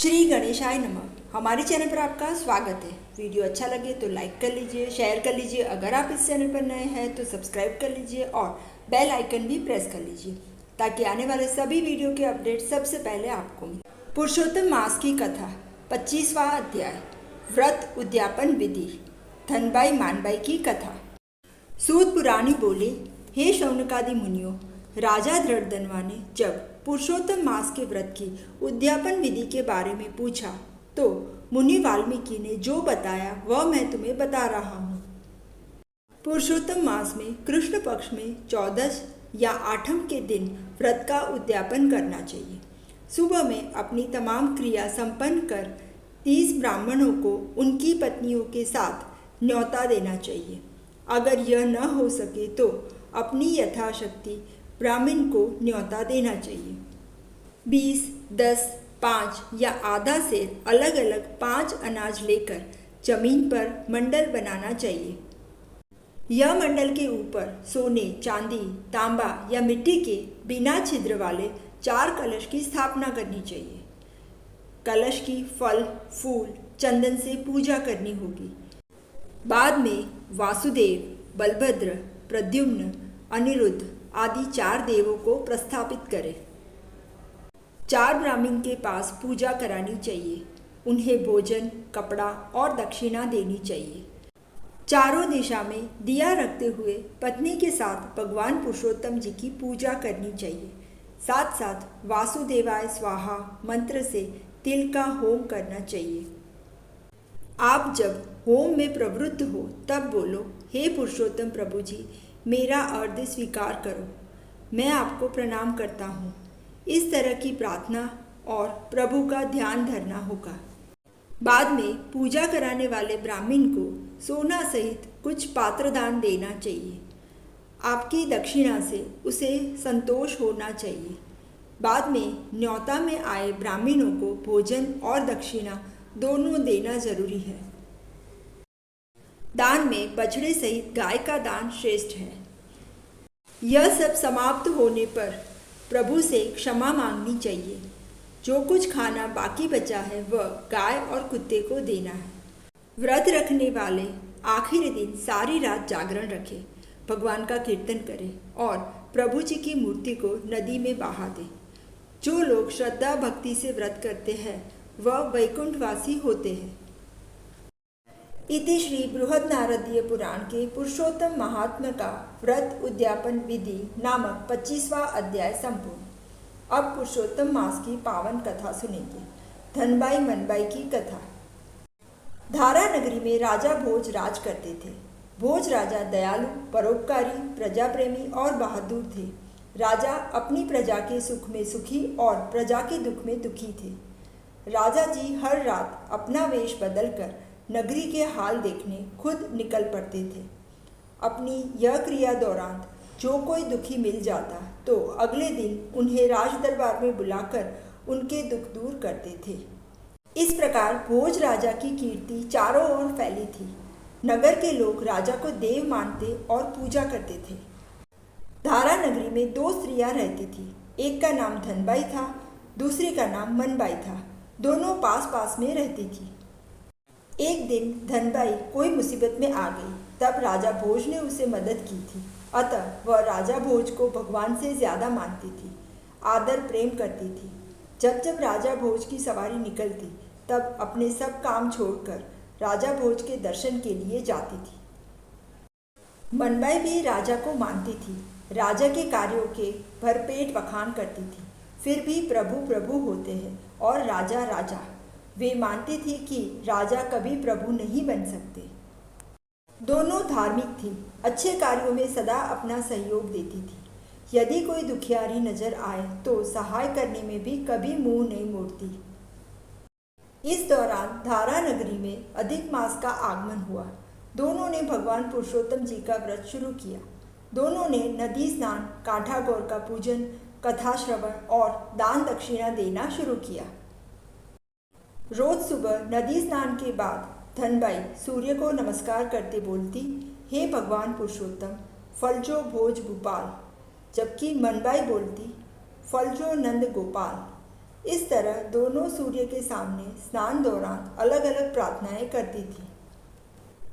श्री गणेशाय नमः। हमारे चैनल पर आपका स्वागत है। वीडियो अच्छा लगे तो लाइक कर लीजिए, शेयर कर लीजिए। अगर आप इस चैनल पर नए हैं तो सब्सक्राइब कर लीजिए और बेल आइकन भी प्रेस कर लीजिए ताकि आने वाले सभी वीडियो के अपडेट सबसे पहले आपको मिले। पुरुषोत्तम मास की कथा 25वां अध्याय, व्रत उद्यापन विधि। धनबाई मानबाई की कथा। सूत पुराणी बोले, हे शौनकादि मुनियों, राजा धृढ़धनवा ने जब पुरुषोत्तम मास के व्रत की उद्यापन विधि के बारे में पूछा तो मुनि वाल्मीकि ने जो बताया वह मैं तुम्हें बता रहा हूँ। पुरुषोत्तम मास में कृष्ण पक्ष में 14 या 8 के दिन व्रत का उद्यापन करना चाहिए। सुबह में अपनी तमाम क्रिया संपन्न कर 30 ब्राह्मणों को उनकी पत्नियों के साथ न्योता देना चाहिए। अगर यह न हो सके तो अपनी यथाशक्ति ब्राह्मण को न्योता देना चाहिए। 20, 10, 5 या आधा सेर अलग अलग 5 अनाज लेकर जमीन पर मंडल बनाना चाहिए। यह मंडल के ऊपर सोने, चांदी, तांबा या मिट्टी के बिना छिद्र वाले 4 कलश की स्थापना करनी चाहिए। कलश की फल, फूल, चंदन से पूजा करनी होगी। बाद में वासुदेव, बलभद्र, प्रद्युम्न, अनिरुद्ध आदि 4 देवों को प्रस्थापित करें। 4 ब्राह्मण के पास पूजा करानी चाहिए। उन्हें भोजन, कपड़ा और दक्षिणा देनी चाहिए। चारों दिशा में दिया रखते हुए पत्नी के साथ भगवान पुरुषोत्तम जी की पूजा करनी चाहिए। साथ साथ वासुदेवाय स्वाहा मंत्र से तिल का होम करना चाहिए। आप जब होम में प्रवृत्त हो तब बोलो, हे पुरुषोत्तम प्रभु जी, मेरा अर्घ्य स्वीकार करो, मैं आपको प्रणाम करता हूँ। इस तरह की प्रार्थना और प्रभु का ध्यान धरना होगा। बाद में पूजा कराने वाले ब्राह्मण को सोना सहित कुछ पात्रदान देना चाहिए। आपकी दक्षिणा से उसे संतोष होना चाहिए। बाद में न्योता में आए ब्राह्मणों को भोजन और दक्षिणा दोनों देना जरूरी है। दान में बछड़े सहित गाय का दान श्रेष्ठ है। यह सब समाप्त होने पर प्रभु से क्षमा मांगनी चाहिए। जो कुछ खाना बाकी बचा है वह गाय और कुत्ते को देना है। व्रत रखने वाले आखिरी दिन सारी रात जागरण रखें, भगवान का कीर्तन करें और प्रभु जी की मूर्ति को नदी में बहा दें। जो लोग श्रद्धा भक्ति से व्रत करते हैं वह वैकुंठवासी होते हैं। इति श्री बृहदनारदीय पुराण के पुरुषोत्तम महात्म्य का व्रत उद्यापन विधि नामक 25वां अध्याय संपूर्ण। अब पुरुषोत्तम मास की पावन कथा सुनेंगे। धनबाई मनबाई की कथा। धारा नगरी में राजा भोज राज करते थे। भोज राजा दयालु, परोपकारी, प्रजा प्रेमी और बहादुर थे। राजा अपनी प्रजा के सुख में सुखी और प्रजा के दुख में दुखी थे। राजा जी हर रात अपना वेश बदलकर नगरी के हाल देखने खुद निकल पड़ते थे। अपनी यह क्रिया दौरान जो कोई दुखी मिल जाता तो अगले दिन उन्हें राज दरबार में बुलाकर उनके दुख दूर करते थे। इस प्रकार भोज राजा की कीर्ति चारों ओर फैली थी। नगर के लोग राजा को देव मानते और पूजा करते थे। धारा नगरी में 2 स्त्रियां रहती थी। एक का नाम धनबाई था, दूसरी का नाम मनबाई था। दोनों पास पास में रहती थी। एक दिन धनबाई कोई मुसीबत में आ गई, तब राजा भोज ने उसे मदद की थी। अतः वह राजा भोज को भगवान से ज्यादा मानती थी, आदर प्रेम करती थी। जब जब राजा भोज की सवारी निकलती तब अपने सब काम छोड़कर राजा भोज के दर्शन के लिए जाती थी। मनबाई भी राजा को मानती थी, राजा के कार्यों के भरपेट बखान करती थी। फिर भी प्रभु प्रभु होते हैं और राजा राजा। वे मानती थी कि राजा कभी प्रभु नहीं बन सकते। दोनों धार्मिक थी, अच्छे कार्यों में सदा अपना सहयोग देती थी। यदि कोई दुखियारी नजर आए तो सहाय करने में भी कभी मुंह नहीं मोड़ती। इस दौरान धारा नगरी में अधिक मास का आगमन हुआ। दोनों ने भगवान पुरुषोत्तम जी का व्रत शुरू किया। दोनों ने नदी स्नान, कांठा गौर का पूजन, कथा श्रवण और दान दक्षिणा देना शुरू किया। रोज सुबह नदी स्नान के बाद धनबाई सूर्य को नमस्कार करते बोलती, हे भगवान पुरुषोत्तम, फलजो भोज भूपाल। जबकि मनबाई बोलती, फलजो नंद गोपाल। इस तरह दोनों सूर्य के सामने स्नान दौरान अलग अलग प्रार्थनाएं करती थी।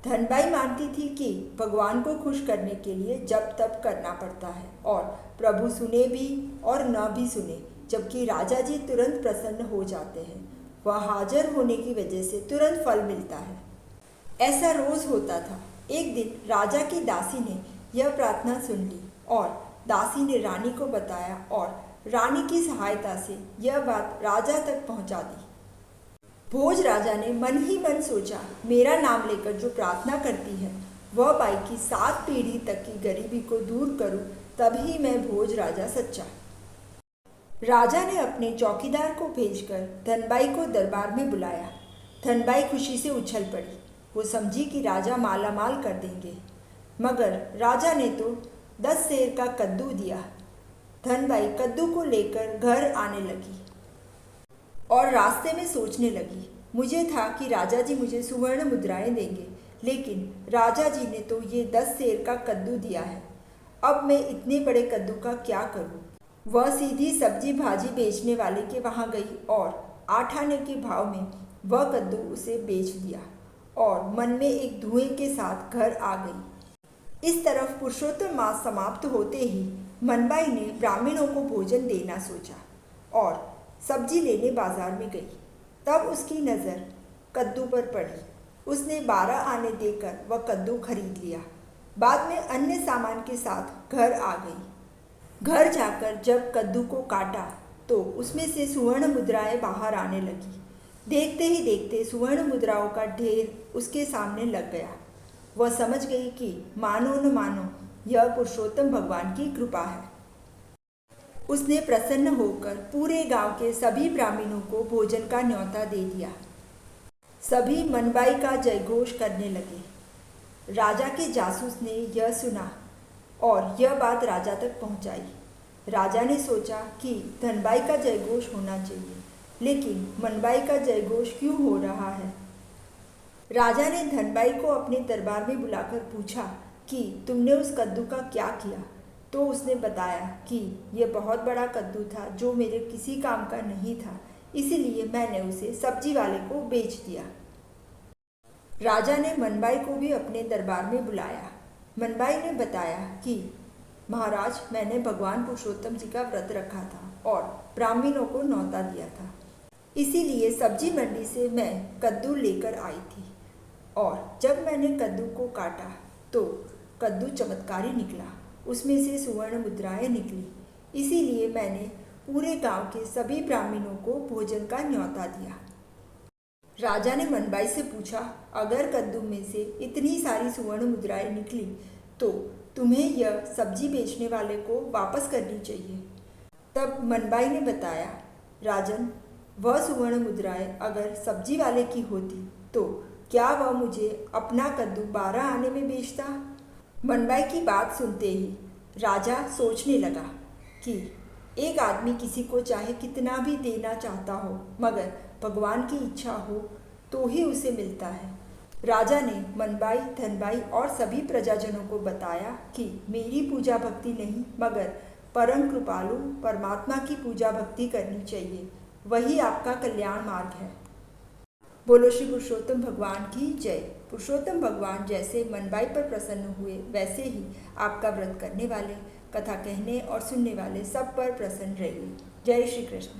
धनबाई मानती थी कि भगवान को खुश करने के लिए जप तप करना पड़ता है और प्रभु सुने भी और न भी सुने, जबकि राजा जी तुरंत प्रसन्न हो जाते हैं। वह हाजिर होने की वजह से तुरंत फल मिलता है। ऐसा रोज होता था। एक दिन राजा की दासी ने यह प्रार्थना सुन ली और दासी ने रानी को बताया और रानी की सहायता से यह बात राजा तक पहुंचा दी। भोज राजा ने मन ही मन सोचा, मेरा नाम लेकर जो प्रार्थना करती है वह बाई की 7 पीढ़ी तक की गरीबी को दूर करूं, तभी मैं भोज राजा सच्चा। राजा ने अपने चौकीदार को भेजकर धनबाई को दरबार में बुलाया। धनबाई खुशी से उछल पड़ी। वो समझी कि राजा मालामाल कर देंगे, मगर राजा ने तो 10 सेर का कद्दू दिया। धनबाई कद्दू को लेकर घर आने लगी और रास्ते में सोचने लगी, मुझे था कि राजा जी मुझे सुवर्ण मुद्राएं देंगे, लेकिन राजा जी ने तो ये 10 सेर का कद्दू दिया है। अब मैं इतने बड़े कद्दू का क्या करूं? वह सीधी सब्जी भाजी बेचने वाले के वहां गई और 8 आने के भाव में वह कद्दू उसे बेच दिया और मन में एक धुएं के साथ घर आ गई। इस तरफ पुरुषोत्तम मास समाप्त होते ही मनबाई ने ब्राह्मणों को भोजन देना सोचा और सब्जी लेने बाजार में गई। तब उसकी नज़र कद्दू पर पड़ी। उसने 12 आने देकर वह कद्दू खरीद लिया। बाद में अन्य सामान के साथ घर आ गई। घर जाकर जब कद्दू को काटा तो उसमें से सुवर्ण मुद्राएं बाहर आने लगी। देखते ही देखते सुवर्ण मुद्राओं का ढेर उसके सामने लग गया। वह समझ गई कि मानो न मानो यह पुरुषोत्तम भगवान की कृपा है। उसने प्रसन्न होकर पूरे गांव के सभी ब्राह्मणों को भोजन का न्योता दे दिया। सभी मनबाई का जयघोष करने लगे। राजा के जासूस ने यह सुना और यह बात राजा तक पहुंचाई। राजा ने सोचा कि धनबाई का जयघोष होना चाहिए, लेकिन मनबाई का जयघोष क्यों हो रहा है? राजा ने धनबाई को अपने दरबार में बुलाकर पूछा कि तुमने उस कद्दू का क्या किया? तो उसने बताया कि यह बहुत बड़ा कद्दू था जो मेरे किसी काम का नहीं था, इसीलिए मैंने उसे सब्जी वाले को बेच दिया। राजा ने मनबाई को भी अपने दरबार में बुलाया। मनबाई ने बताया कि महाराज, मैंने भगवान पुरुषोत्तम जी का व्रत रखा था और ब्राह्मणों को न्योता दिया था, इसीलिए सब्जी मंडी से मैं कद्दू लेकर आई थी और जब मैंने कद्दू को काटा तो कद्दू चमत्कारी निकला, उसमें से सुवर्ण मुद्राएं निकली, इसीलिए मैंने पूरे गांव के सभी ब्राह्मणों को भोजन का न्योता दिया। राजा ने मनबाई से पूछा, अगर कद्दू में से इतनी सारी सुवर्ण मुद्राएं निकली तो तुम्हें यह सब्जी बेचने वाले को वापस करनी चाहिए। तब मनबाई ने बताया, राजन, वह सुवर्ण मुद्राएं अगर सब्जी वाले की होती तो क्या वह मुझे अपना कद्दू 12 आने में बेचता? मनबाई की बात सुनते ही राजा सोचने लगा कि एक आदमी किसी को चाहे कितना भी देना चाहता हो, मगर भगवान की इच्छा हो तो ही उसे मिलता है। राजा ने मनबाई, धनबाई और सभी प्रजाजनों को बताया कि मेरी पूजा भक्ति नहीं, मगर परम कृपालु परमात्मा की पूजा भक्ति करनी चाहिए, वही आपका कल्याण मार्ग है। बोलो श्री पुरुषोत्तम भगवान की जय। पुरुषोत्तम भगवान जैसे मनबाई पर प्रसन्न हुए, वैसे ही आपका व्रत करने वाले, कथा कहने और सुनने वाले सब पर प्रसन्न रहिए। जय श्री कृष्ण।